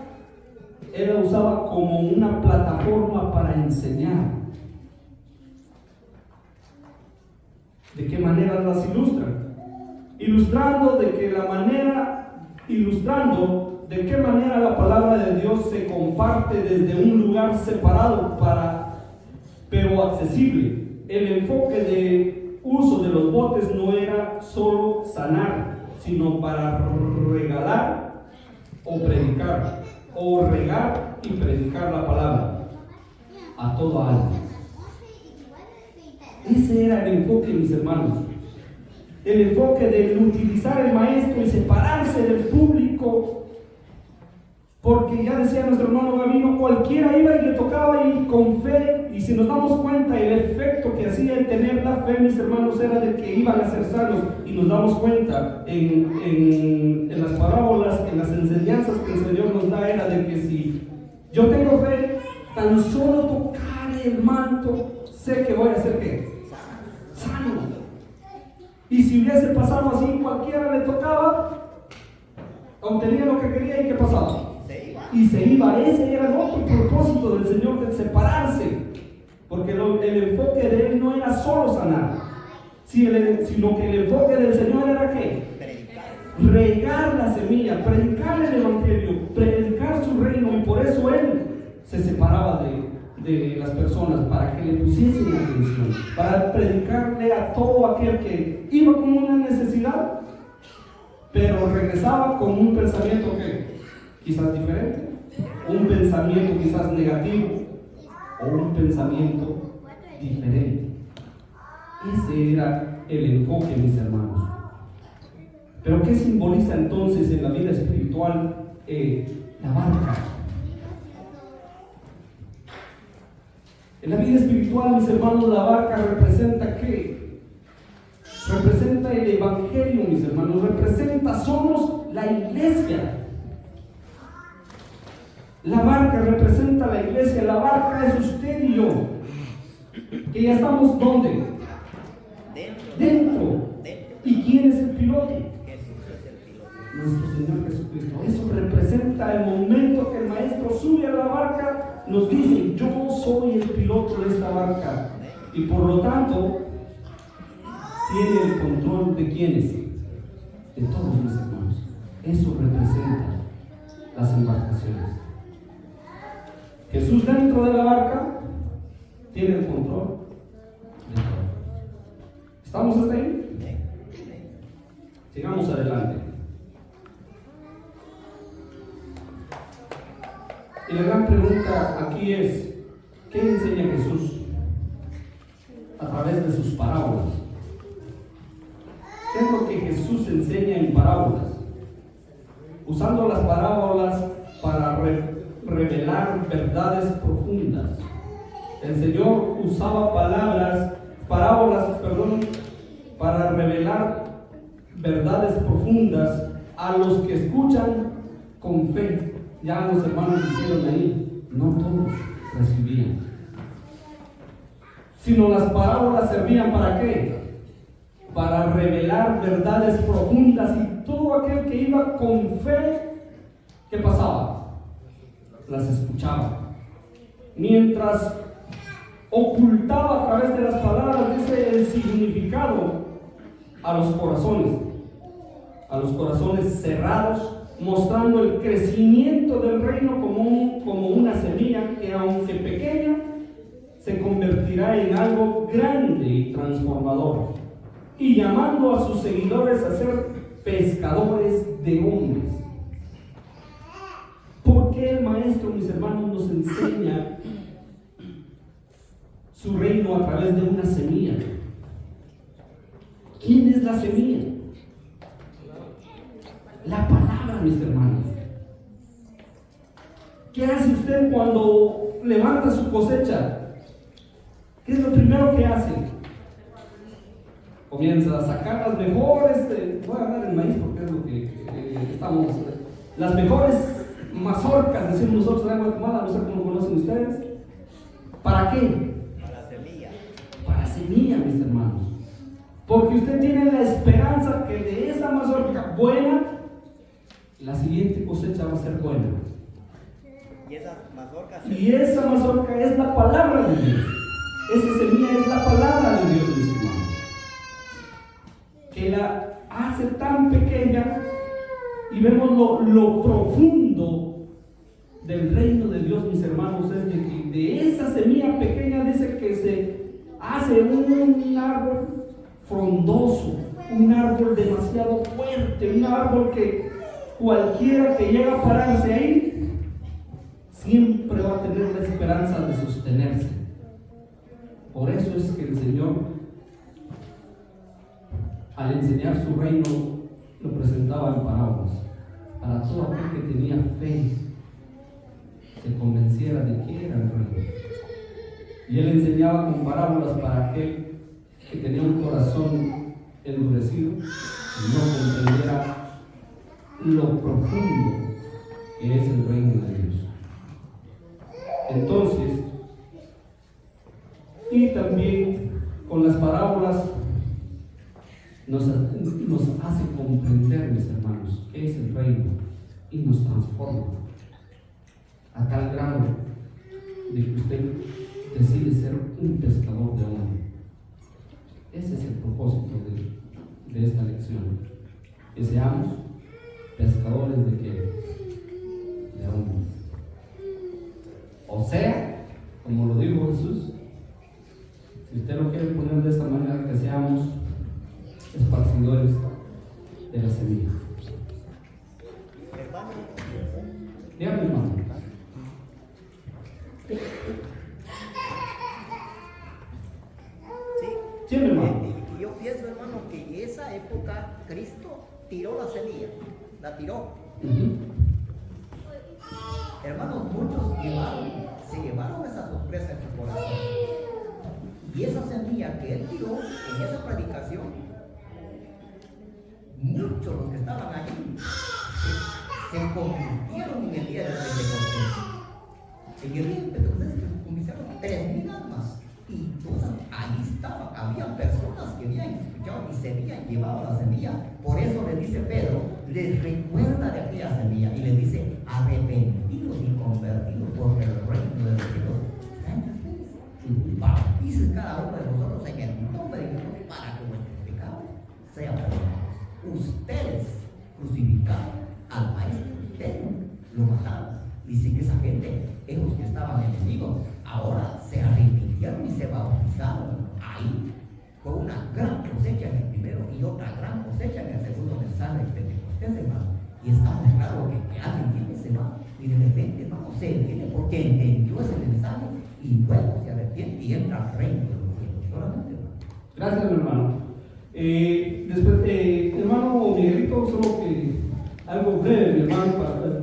Él la usaba como una plataforma para enseñar. ¿De qué manera las ilustran? Ilustrando de qué manera la palabra de Dios se comparte desde un lugar separado pero accesible. El enfoque de uso de los botes no era solo sanar, sino para regalar o predicar, o regar y predicar la palabra a todo alma. Ese era el enfoque, mis hermanos. El enfoque de utilizar el maestro y separarse del público, porque ya decía nuestro hermano Gabino, cualquiera iba y le tocaba y con fe, y si nos damos cuenta el efecto que hacía el tener la fe, mis hermanos, era de que iban a ser sanos. Y nos damos cuenta en las parábolas, en las enseñanzas que el Señor nos da, era de que si yo tengo fe, tan solo tocar el manto, sé que voy a ser ¿qué? Sano. Y si hubiese pasado así, cualquiera le tocaba, obtenía lo que quería y ¿qué pasaba? Y se iba. Ese era el otro propósito del Señor, de separarse, porque el enfoque de Él no era solo sanar, sino que el enfoque del Señor era ¿qué? Regar la semilla, predicar el evangelio, predicar su reino. Y por eso Él se separaba de las personas, para que le pusiesen atención, para predicarle a todo aquel que iba con una necesidad, pero regresaba con un pensamiento que quizás diferente, un pensamiento quizás negativo o un pensamiento diferente. Ese era el enfoque, mis hermanos. Pero ¿qué simboliza entonces en la vida espiritual la barca? En la vida espiritual, mis hermanos, la barca representa ¿qué? Representa el evangelio, mis hermanos. Somos la iglesia. La barca representa la iglesia. La barca es usted y yo, que ya estamos ¿dónde? Dentro. ¿Y quién es el piloto? Jesús es el piloto. Nuestro Señor Jesucristo. Eso representa el momento que el maestro sube a la barca, nos dice: yo soy el piloto de esta barca, y por lo tanto tiene el control de quiénes, de todos mis hermanos. Eso representa las embarcaciones. Jesús dentro de la barca tiene el control de todo. ¿Estamos hasta ahí? Sigamos adelante. Y la gran pregunta aquí es, ¿qué enseña Jesús a través de sus parábolas? ¿Qué es lo que Jesús enseña en parábolas? Usando las parábolas para revelar verdades profundas. El Señor usaba parábolas, para revelar verdades profundas a los que escuchan con fe. Ya los hermanos dijeron ahí, no todos recibían. Sino las parábolas servían ¿para qué? Para revelar verdades profundas, y todo aquel que iba con fe, ¿qué pasaba? Las escuchaba. Mientras ocultaba a través de las palabras, dice, el significado a los corazones cerrados, mostrando el crecimiento del reino como una semilla que, aunque pequeña, se convertirá en algo grande y transformador, y llamando a sus seguidores a ser pescadores de hombres. ¿Por qué el Maestro, mis hermanos, nos enseña su reino a través de una semilla? ¿Quién es la semilla? La palabra, mis hermanos. ¿Qué hace usted cuando levanta su cosecha? ¿Qué es lo primero que hace? Comienza a sacar las mejores, voy a hablar en maíz porque es lo que estamos, las mejores mazorcas, decimos nosotros en Guatemala, no sé cómo lo conocen ustedes. ¿Para qué? Para semilla. Para semilla, mis hermanos. Porque usted tiene la esperanza que de esa mazorca buena, la siguiente cosecha va a ser buena. Y esa mazorca es la palabra de Dios. Esa semilla es la palabra de Dios, mis hermanos, que la hace tan pequeña, y vemos lo profundo del reino de Dios, mis hermanos, es de que de esa semilla pequeña dice que se hace un árbol frondoso, un árbol demasiado fuerte, un árbol que cualquiera que llega a pararse ahí siempre va a tener la esperanza de sostenerse. Por eso es que el Señor, al enseñar su reino, lo presentaba en parábolas, para todo aquel que tenía fe se convenciera de que era el reino. Y él enseñaba con parábolas para aquel que tenía un corazón endurecido y no comprendiera lo profundo que es el reino de Dios. Entonces, y también con las parábolas nos hace comprender, mis hermanos, qué es el reino, y nos transforma a tal grado de que usted decide ser un pescador de hombres. Ese es el propósito de esta lección, que seamos pescadores de qué? De hombres. O sea, como lo dijo Jesús, si usted lo quiere poner de esta manera, que seamos esparcidores de la semilla. Hermano, Dígame, hermano. Sí, mi hermano. Y yo pienso, hermano, que en esa época Cristo tiró la semilla, la tiró. Hermanos, muchos se llevaron esa sorpresa en su corazón. Y esa semilla que él tiró en esa predicación, muchos los que estaban allí se convirtieron en el día de Pentecostés. En el día de Pentecostés se convirtieron 3,000 almas. Y entonces ahí estaban, había personas que habían escuchado y se habían llevado la semilla. Por eso les dice Pedro, les recuerda de aquella semilla y les dice, arrepentidos y convertidos, porque el reino de los cielos está en ustedes. Bautice cada uno de nosotros en el nombre de Dios para que vuestros pecados sean perdonados. Ustedes crucificado al maestro. Ustedes lo mataron. Dice que esa gente, esos que estaban enemigos, ahora se arrepintieron y se bautizaron. Ahí fue una gran cosecha en el primero y otra gran cosecha en el segundo mensaje de Pentecostés, hermano. Y estamos claros que alguien viene, se va, y de repente, hermano, se viene porque entendió ese mensaje y luego se arrepiente y entra al reino de los cielos. Solamente, hermano. Gracias, mi hermano. Después, hermano Miguelito, solo que algo breve, mi hermano,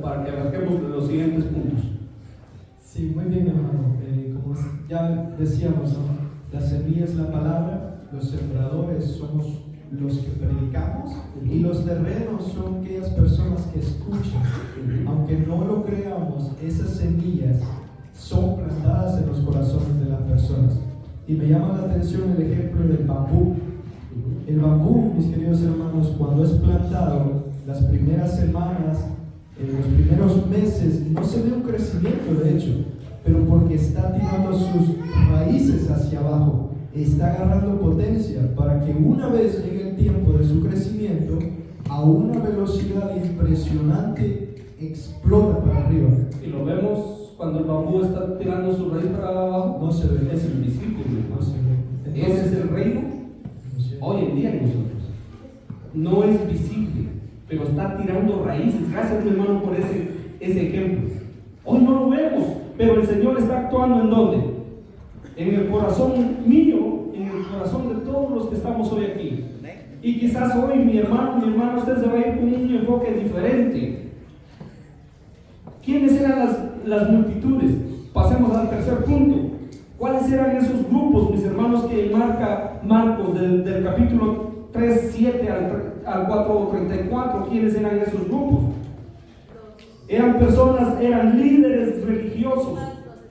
para que abarquemos los siguientes puntos. Sí, muy bien, hermano. Como ya decíamos, ¿no? La semilla es la palabra, los sembradores somos los que predicamos y los terrenos son aquellas personas que escuchan. Aunque no lo creamos, esas semillas son plantadas en los corazones de las personas. Y me llama la atención el ejemplo del bambú. El bambú, mis queridos hermanos, cuando es plantado, las primeras semanas, los primeros meses, no se ve un crecimiento, de hecho, pero porque está tirando sus raíces hacia abajo, está agarrando potencia para que una vez llegue el tiempo de su crecimiento, a una velocidad impresionante, explota para arriba. Y lo vemos cuando el bambú está tirando su raíz para abajo, No se ve. es invisible, mi hermano. No se ve. Ese es el reino hoy en día en nosotros. No es visible, pero está tirando raíces. Gracias, mi hermano, por ese ejemplo. Hoy no lo vemos, pero el Señor está actuando ¿en dónde? En el corazón mío, en el corazón de todos los que estamos hoy aquí. Y quizás hoy, mi hermano, usted se va a ir con un enfoque diferente. ¿Quiénes eran las multitudes? Pasemos al tercer punto. ¿Cuáles eran esos grupos, mis hermanos, que marca Marcos del capítulo 3:7 al 4:34? ¿Quiénes eran esos grupos? Eran personas, eran líderes religiosos,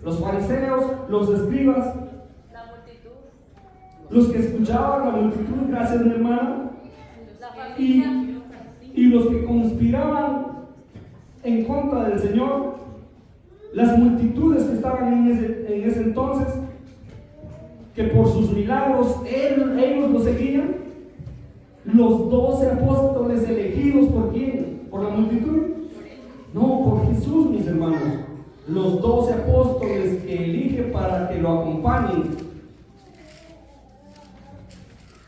los fariseos, los escribas, La multitud, los que escuchaban la multitud, gracias, mi hermana, la familia, y los que conspiraban en contra del Señor. Las multitudes que estaban en ese entonces, que por sus milagros ellos lo seguían. Los 12 apóstoles elegidos, ¿por quién? ¿Por la multitud? No, por Jesús, mis hermanos. Los 12 apóstoles que elige para que lo acompañen.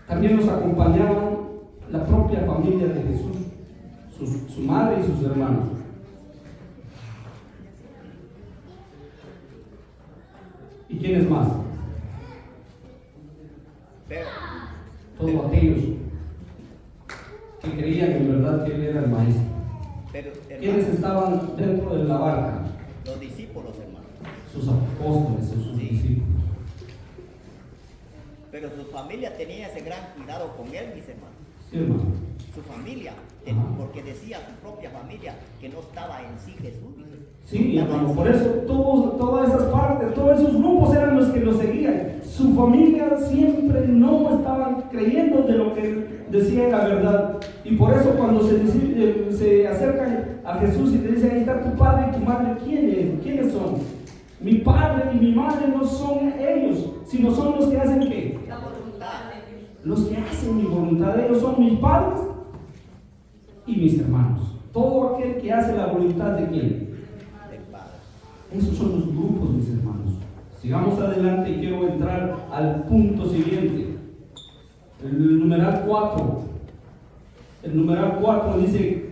También los acompañaban la propia familia de Jesús, su madre y sus hermanos. ¿Y quiénes más? Todos aquellos que creían en verdad que Él era el Maestro. Pero, ¿Quiénes hermano, estaban dentro de la barca? los discípulos, hermano. Sus apóstoles, sus Sí. discípulos. Pero su familia tenía ese gran cuidado con él, mis hermanos. Sí, hermano. Su familia, Ajá. porque decía su propia familia que no estaba en sí Jesús. Dice. Sí, hermano, por eso todas esas partes, todos esos grupos eran los que lo seguían. Su familia siempre no estaban creyendo de lo que decía la verdad. Y por eso cuando se acercan a Jesús y le dicen, ahí está tu padre y tu madre, ¿quiénes son? Mi padre y mi madre no son ellos, sino son los que hacen ¿qué? la voluntad de Dios. Los que hacen mi voluntad. Ellos son mis padres y mis hermanos. Todo aquel que hace la voluntad de quién. Del Padre. Esos son los grupos, mis hermanos. Sigamos adelante y quiero entrar al punto siguiente. El numeral 4. El numeral 4 dice,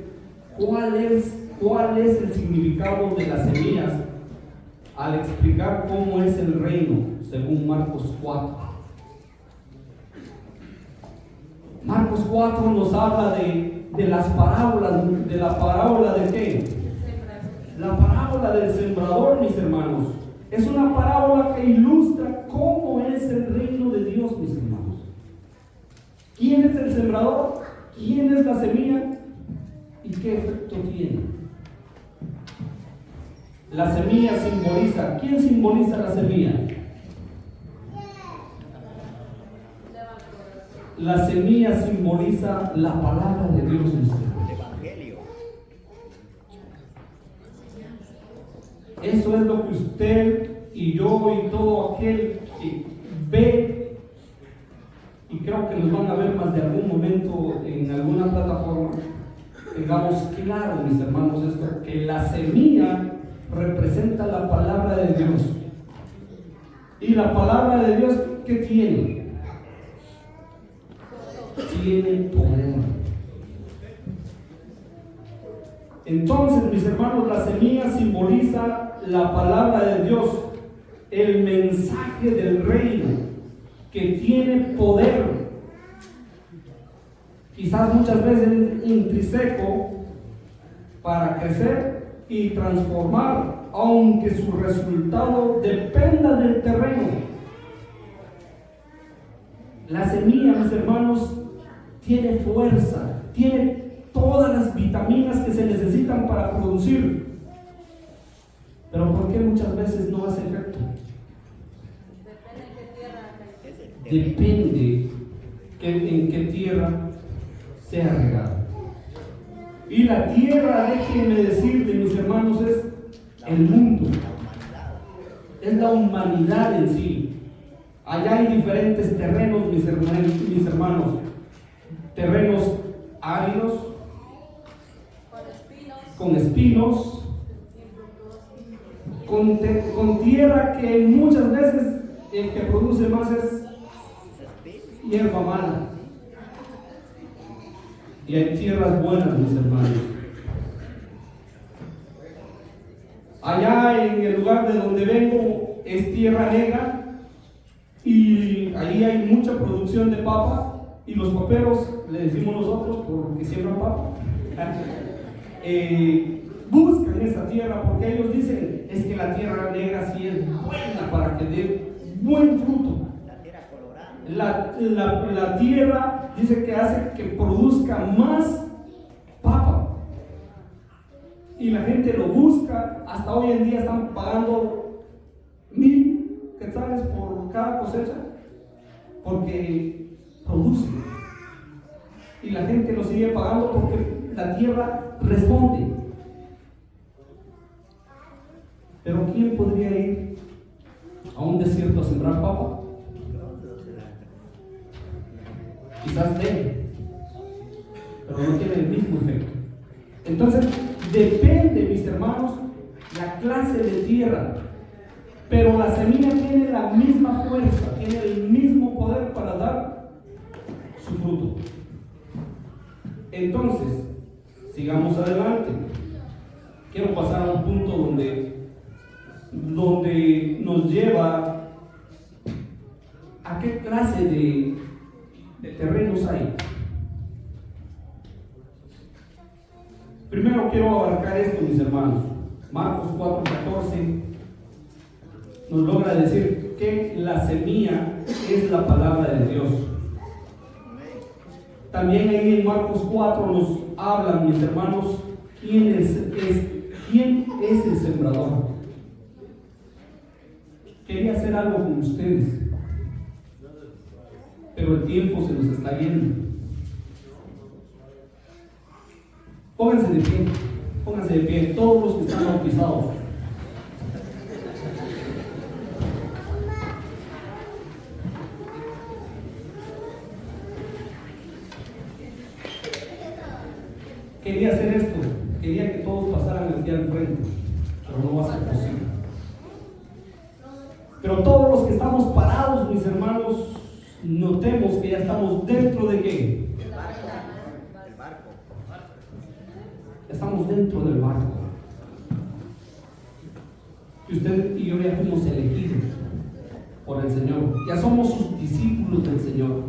¿cuál es el significado de las semillas? Al explicar cómo es el reino, según Marcos 4. Marcos 4 nos habla de las parábolas, de la parábola de qué? La parábola del sembrador, mis hermanos. Es una parábola que ilustra cómo es el reino de Dios, mis hermanos. ¿Quién es el sembrador? ¿Quién es la semilla? ¿Y qué efecto tiene? La semilla simboliza. ¿Quién simboliza la semilla? La semilla simboliza la palabra de Dios, mis hermanos. El Evangelio. Eso es lo que usted y yo y todo aquel que ve, y creo que nos van a ver más de algún momento en alguna plataforma, tengamos claro, mis hermanos, esto, que la semilla representa la palabra de Dios. Y la palabra de Dios, ¿qué tiene? Tiene poder. Entonces, mis hermanos, la semilla simboliza la palabra de Dios, el mensaje del reino, que tiene poder. Quizás muchas veces intrínseco para crecer y transformar, aunque su resultado dependa del terreno. La semilla, mis hermanos, tiene fuerza, tiene todas las vitaminas que se necesitan para producir. Pero ¿por qué muchas veces no hace efecto? Depende en qué tierra sea regada. Y la tierra, déjenme decirle, mis hermanos, es el mundo, es la humanidad en sí. Allá hay diferentes terrenos, mis hermanos, terrenos áridos, con espinos, con tierra que muchas veces el que produce más es hierba mala. Y hay tierras buenas, mis hermanos. Allá en el lugar de donde vengo es tierra negra y ahí hay mucha producción de papa, y los paperos, le decimos nosotros porque siembran papa, buscan esa tierra porque ellos dicen, es que la tierra negra sí es buena para que dé buen fruto. La tierra dice que hace que produzca más papa, y la gente lo busca. Hasta hoy en día están pagando 1,000 quetzales por cada cosecha porque produce, y la gente lo sigue pagando porque la tierra responde. Pero ¿quién podría ir a un desierto a sembrar papa? Quizás debe, pero no tiene el mismo efecto. Entonces, depende, mis hermanos, la clase de tierra, pero la semilla tiene la misma fuerza, tiene el mismo poder para dar su fruto. Entonces, sigamos adelante. Quiero pasar a un punto donde nos lleva a qué clase de terrenos hay. Primero quiero abarcar esto, mis hermanos. Marcos 4:14 nos logra decir que la semilla es la palabra de Dios. También ahí en Marcos 4 nos hablan, mis hermanos, quién es el sembrador. Quería hacer algo con ustedes, pero el tiempo se nos está yendo. Pónganse de pie, todos los que están bautizados. Quería hacer esto, quería que todos pasaran aquí al frente, pero no va a ser posible. Pero todos los que estamos parados, mis hermanos, notemos que ya estamos dentro de ¿qué? El barco. Estamos dentro del barco. Y usted y yo ya fuimos elegidos por el Señor. Ya somos sus discípulos del Señor.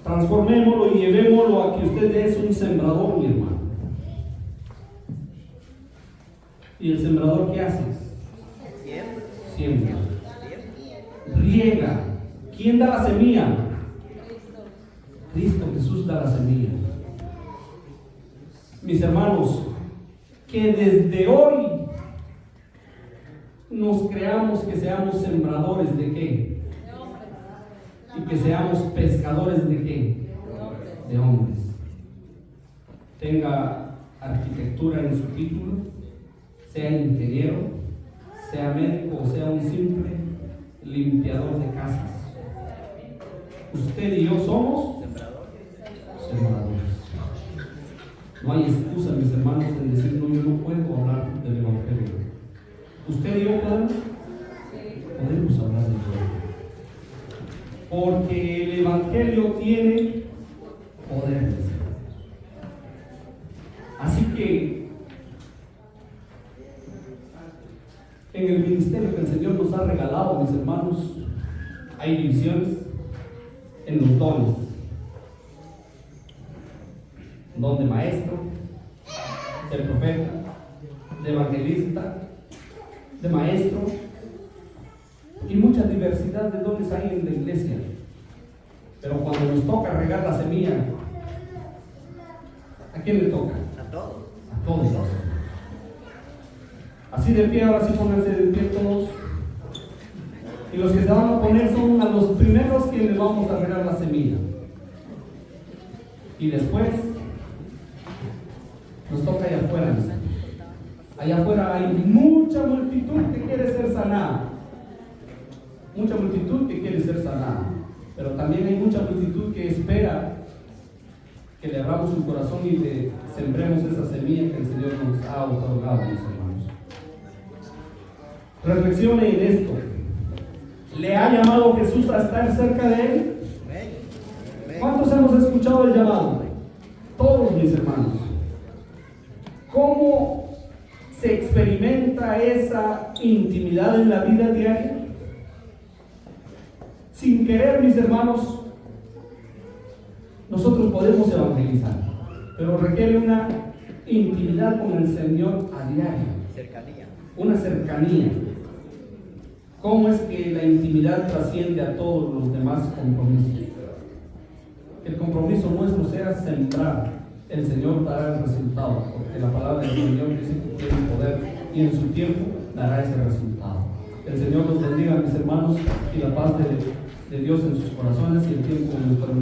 Transformémoslo y llevémoslo a que usted es un sembrador, mi hermano. ¿Y el sembrador qué hace? Siembra. Riega. ¿Quién da la semilla? Cristo Jesús da la semilla. Mis hermanos, que desde hoy nos creamos que seamos sembradores de ¿qué? Y que seamos pescadores de ¿qué? De hombres. Tenga arquitectura en su título, sea ingeniero, sea médico o sea un simple limpiador de casas. Usted y yo somos sembradores. No hay excusa, mis hermanos, en decir, no, yo no puedo hablar del Evangelio. ¿Usted y yo podemos? Podemos hablar del Evangelio. Porque el Evangelio tiene poder. Así que en el ministerio que el Señor nos ha regalado, mis hermanos, hay divisiones en los dones. Don de maestro, de profeta, de evangelista, de maestro, y mucha diversidad de dones hay en la iglesia. Pero cuando nos toca regar la semilla, ¿a quién le toca? A todos. A todos. Así de pie, ahora sí pónganse de pie todos. Y los que se van a poner son a los primeros que les vamos a regar la semilla. Y después nos toca allá afuera. Allá afuera hay mucha multitud que quiere ser sanada. Mucha multitud que quiere ser sanada. Pero también hay mucha multitud que espera que le abramos su corazón y le sembremos esa semilla que el Señor nos ha otorgado, mis hermanos. Reflexione en esto. ¿Le ha llamado Jesús a estar cerca de Él? ¿Cuántos hemos escuchado el llamado? Todos, mis hermanos. ¿Cómo se experimenta esa intimidad en la vida diaria? Sin querer, mis hermanos, nosotros podemos evangelizar, pero requiere una intimidad con el Señor a diario. Cercanía. Una cercanía. ¿Cómo es que la intimidad trasciende a todos los demás compromisos? El compromiso nuestro sea sembrar. El Señor dará el resultado, porque la palabra del Señor dice que tiene poder y en su tiempo dará ese resultado. El Señor los bendiga, mis hermanos, y la paz de Dios en sus corazones y el tiempo en nuestro